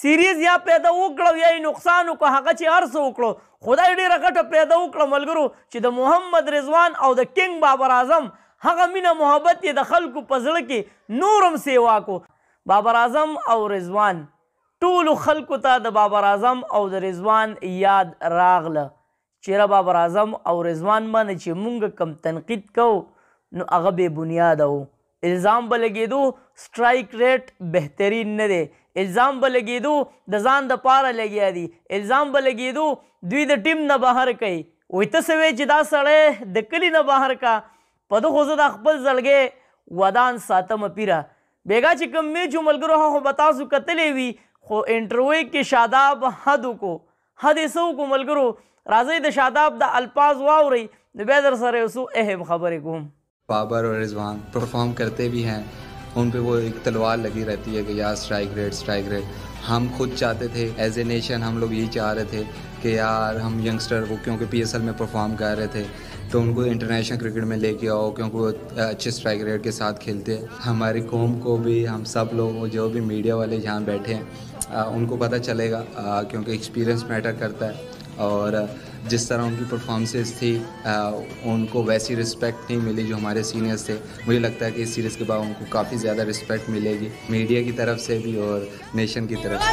سیریز یا پیدا وکړو یا یې نقصان وکړو هغه چې هر څه وکړو خدای ډېره ګټه پیدا وکړه ملګرو چې د محمد رضوان او د کنګ بابر اعظم هغه مینه محبت یې د خلکو په زړه کې نور هم سیوا کو. بابر اعظم او رضوان ټولو خلکو ته د بابر اعظم او د رضوان یاد راغله. چیرې بابر اعظم او رضوان باندې چې مونږ کم تنقید کوو نو هغه بې بنیاده و. الزام به لګېدو سټرایک ریټ بهترین نه دی، الزام به لګېدو د ځان دپاره لګیا دي، الزام به لګېدو دوی د ټیم نه بهر کوي. وایي ته څه وایې چې دا سړی د کلي نه بهر کا په ده خو زه د خپل زړګی ودان ساتمه پیره. بیګا چې کوم میچ و ملګرو هغه به تاسو کتلی وي خو انټرویو کې شاداب حد وکړو، حد یې څه وکړو ملګرو. راځئ د شاداب د الفاظ واورئ نو بیا در سره یو څو اهم خبرې کوم. बाबर और रिजवान परफॉर्म करते भी हैं, उन पे वो एक तलवार लगी रहती है कि यार स्ट्राइक रेट. हम खुद चाहते थे एज ए नेशन, हम लोग यही चाह रहे थे कि यार हम यंगस्टर वो क्योंकि PSL में परफॉर्म कर रहे थे तो उनको इंटरनेशनल क्रिकेट में लेके आओ क्योंकि वो अच्छे स्ट्राइक रेट के साथ खेलते हैं. हमारी कौम को भी, हम सब लोग जो भी मीडिया वाले यहाँ बैठे हैं उनको पता चलेगा क्योंकि एक्सपीरियंस मैटर करता है. और जिस तरह उनकी परफॉर्मेंसेस थी उनको वैसी रिस्पेक्ट नहीं मिली जो हमारे सीनियर्स थे. मुझे लगता है कि इस सीरीज़ के बाद उनको काफ़ी ज़्यादा रिस्पेक्ट मिलेगी मीडिया की तरफ से भी और नेशन की तरफ से.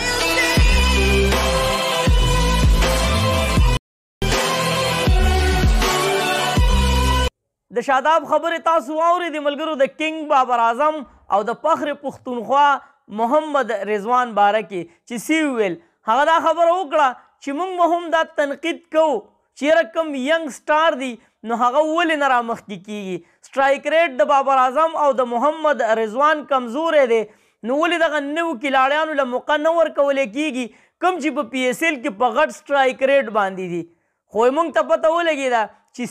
د شاداب خبرې تاسو واورېدې ملګرو د کنګ بابر اعظم او د فخر پښتونخوا محمد رضوان باره کې چې سی ویل هغه دا خبره وکړه چې موږ به هم دا تنقید کوو چې یاره کوم ینګ سټار دی نو هغه ولې نه رامخکې کیږي. سټرایک ریټ د بابر اعظم او د محمد رضوان کمزوری دی نو ولې دغه نوو کلاړیانو له موقع نه ورکولی کیږي کوم چې په PSL کې په غټ سټرایک ریټ باندې دي. خو موږ ته پته ولګېده چې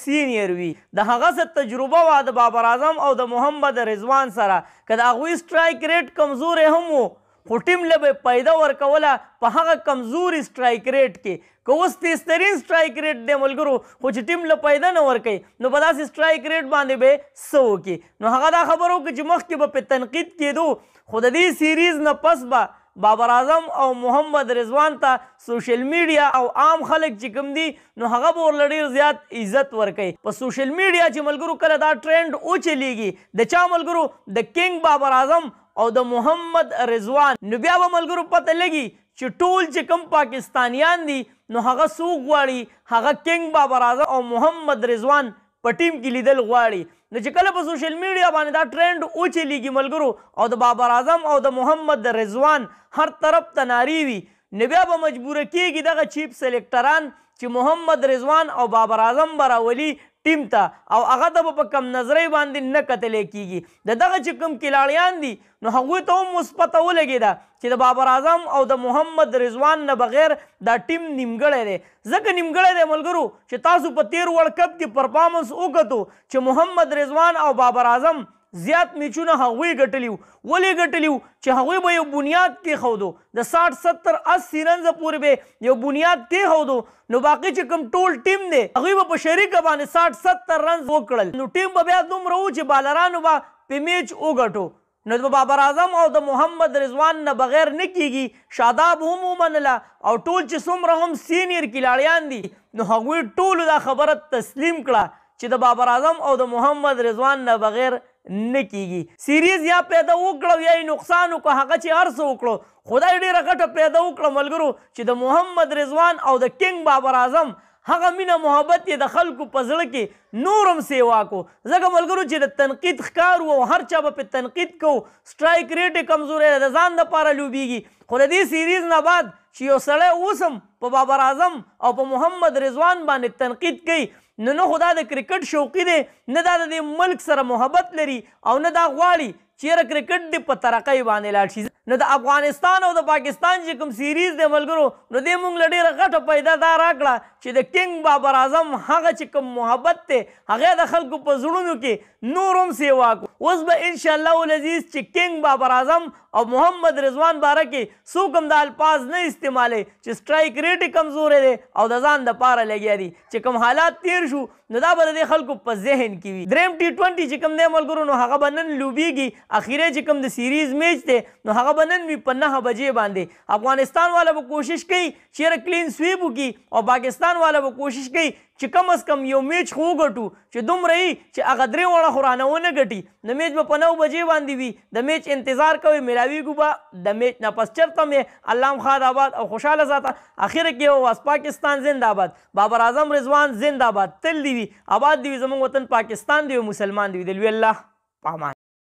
سینیر وي د هغه څه تجربه وه د بابر اعظم او د محمد رضوان سره که د هغوی سټرایک ریټ کمزوری هم و خو ټیم له به پیدا ورکوله په هغه کمزوري سټرایک ریټ کې. که اوس تیزترین سټرایک ریټ دی ملګرو خو چې ټیم له پیدا نه ورکوي نو په داسې سټرایک ریټ باندې به څه وکړي. نو هغه دا خبره وکړي چې مخکې به پې تنقید کېدو خو د دې سیریز نه پس به بابر اعظم او محمد رضوان ته سوشل میډیا او عام خلک چې کوم دي نو هغه به ورله ډېر زیات عزت ورکوي. په سوشل میډیا چې ملګرو کله دا ټرینډ وچلیږي د چا ملګرو د کنګ بابر اعظم او د محمد رضوان نو بیا به ملګرو پته لګي چې ټول چې کوم پاکستانیان دي نو هغه څوک غواړي هغه کنګ بابر اعظم او محمد رضوان په ټیم کې لیدل غواړي. نو چې کله په سوشل میډیا باندې دا ټرینډ وچلیږي ملګرو او د بابر اعظم او د محمد رضوان هر طرف ته نارې وي نو بیا به مجبوره کېږي دغه چیف سلیکټران چې محمد رضوان او بابر اعظم به راولي ټیم ته او هغه ته به په کم نظرۍ باندې نه کتلی کېږي. د دغه چې کوم کلاړیان دي نو هغوی ته هم اوس پته ولګېده چې د بابر اعظم او د محمد رضوان نه بغیر دا ټیم نیمګړی دی. ځکه نیمګړی دی ملګرو چې تاسو په تیر ورلډ کپ کې پرفارمنس وکتو چې محمد رضوان او بابر اعظم زیات میچونه هغوی ګټلي وو. ولې ګټلي وو چې هغوی به یو بنیاد کېښودو د 60 70 80 رنزه پورې به یو بنیاد کېښودو نو باقي چې کوم ټول ټیم دی هغوی به په شریکه باندې 60 70 رنز وکړل نو ټیم به بیا دومره وو چې بالرانو به په میچ وګټو. نو د بابر اعظم او د محمد رضوان نه بغیر نه کیږي. شاداب هم ومنله او ټول چې څومره هم سینیر کلاړیان دي نو هغوی ټولو دا خبره تسلیم کړه چې د بابر اعظم او د محمد رضوان نه بغیر نه کیږي. سیریز یا پیدا وکړو یا یې نقصان وکړو هغه چې هر څه وکړو خدای ډېره ګټه پیدا وکړه ملګرو چې د محمد رضوان او د کنګ بابر اعظم هغه مینه محبت یې د خلکو په زړه کې نور هم سیوا کو. ځکه ملګرو چې د تنقید ښکار و او هر چا به پې تنقید کو سټرایک ریټ یې کمزوری دی د ځان دپاره لوبیږي. خو د دې سیریز نه بعد چې یو سړی اوس هم په بابر اعظم او په محمد رضوان باندې تنقید کوي نو نه خو دا د کرکټ شوقي دی نه دا د دې ملک سره محبت لري او نه دا غواړي چې یاره کرکټ دې په ترقۍ باندې لاړ شي. نو د افغانستان او د پاکستان چې کوم سیریز دی ملګرو نو دې موږ له ډېره غټه پیدا دا راکړه چې د کنګ بابر اعظم هغه چې کوم محبت دی هغه د خلکو په زړونو کې نور هم سیوا کو. اوس به انشاءالله العزیز چې کنګ بابر اعظم او محمد رضوان باره کې څوک هم دا الفاظ نه استعمالوي چې سټرایک ریټ یې کمزوری دی او د ځان دپاره لګیا دي چې کوم حالات تیر شو نو دا به د دې خلکو په ذهن کې وي. دریم T20 چې کوم دی ملګرو نو هغه به نن لوبیږي. اخیری چې کوم د سیریز میچ دی نو هغه به نن وي په 9 بجې باندې. افغانستان والا به کوشش کوي چې یاره کلین سویپ وکړي او پاکستان والا به کوشش کوي چې کم از کم یو میچ خو وګټو چې دومره وي چې هغه 3 وړه خو رانه ونه ګټي. د میچ به په 9 بجې باندې وي. د میچ انتظار کوئ میلاویږو به د میچ نه پس چرته مې الله هم ښاد آباد او خوشحاله ساته. اخره کې واس پاکستان زنده آباد. بابر اعظم رضوان زنده آباد. تل دی وي آباد دی وي زموږ وطن پاکستان دی وي مسلمان دی وي. د لوی الله په امان.